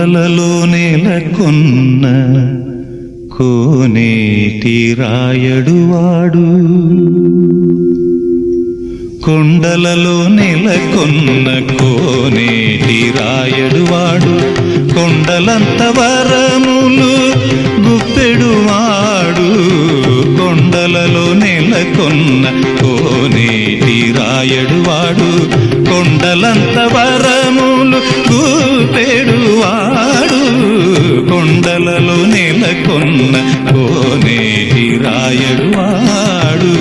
కొండలలో నెలకొన్న కోనేటి రాయడువాడు, కొండలలో నెలకొన్న కోనేటి రాయడువాడు, కొండలంత వరములు గుప్పెడువాడు, కొండలలో నెలకొన్న కోనేటి రాయడువాడు, కొండలంత వరములు గుప్పెడువాడు, కొండలలో నెలకొన్న కోనేటి రాయడువాడు.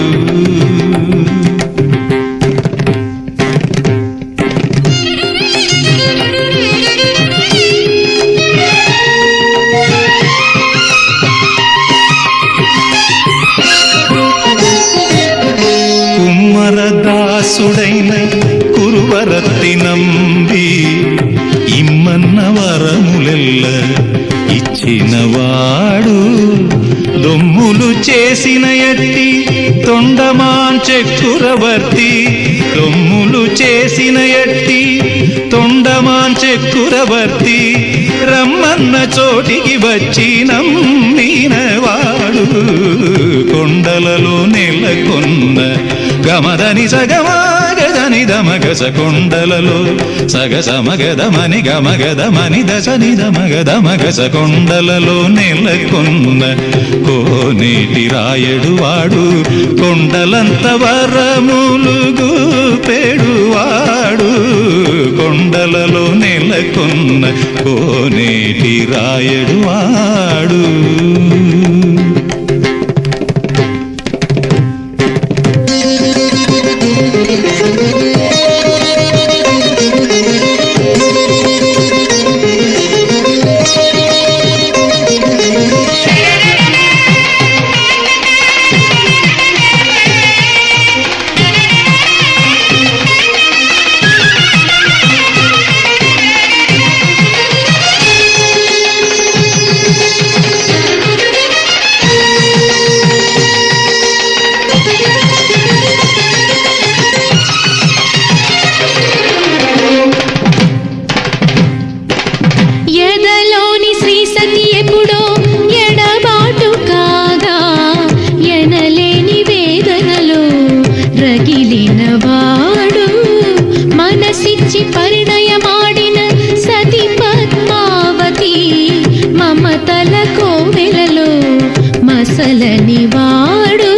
కుమ్మరదాసుడైన కురువరత్తి నంబి ఇమ్మన్న వరములెల్ల ఇచ్చినవాడు, దొమ్ములు చేసిన ఎట్టి తొండమాన్ చక్రవర్తి, దొమ్ములు చేసిన ఎట్టి తొండమాన్ చక్రవర్తి, రమ్మన్న చోటికి వచ్చి నమ్మినవాడు, కొండలలో నెలకొన్న గమదని సగమగదని దమగస, కొండలలో సగసమగదమని గమగదమని దశని దమగదమగస, కొండలలో నెలకొన్న కోనేటి రాయడువాడు, కొండలంత వరములు గుప్పెడువాడు, కొండలలో నెలకొన్న కోనేటి రాయడువాడు. పరిణయమాడిన సతి పద్మావతి, మమతల కోవెలలో మసలని వాడు,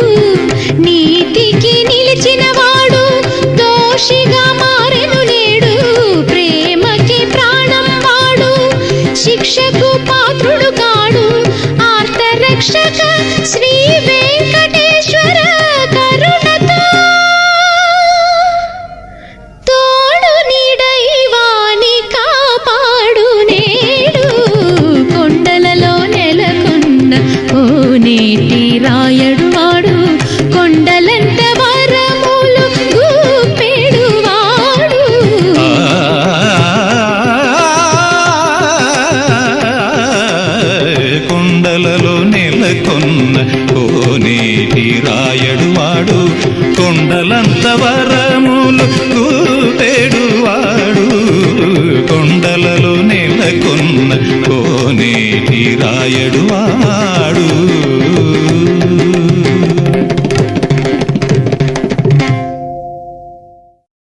నీతికి నిలిచిన వాడు, దోషిగా మారెను నేడు, ప్రేమకి ప్రాణం వాడు, శిక్షకు పాత్రుడు కాడు, ఆర్తరక్షక శ్రీ వెంకటేశ్వర కరుణతో కోనేటి రాయడువాడు, కొండలంత వరములు గుప్పెడువాడు. కొండలలో నెలకొన్న కోనేటి రాయడువాడు, కొండలంత వరములు గుప్పెడువాడు, కొండలలో నెలకొన్న కోనేటి రాయడువాడు.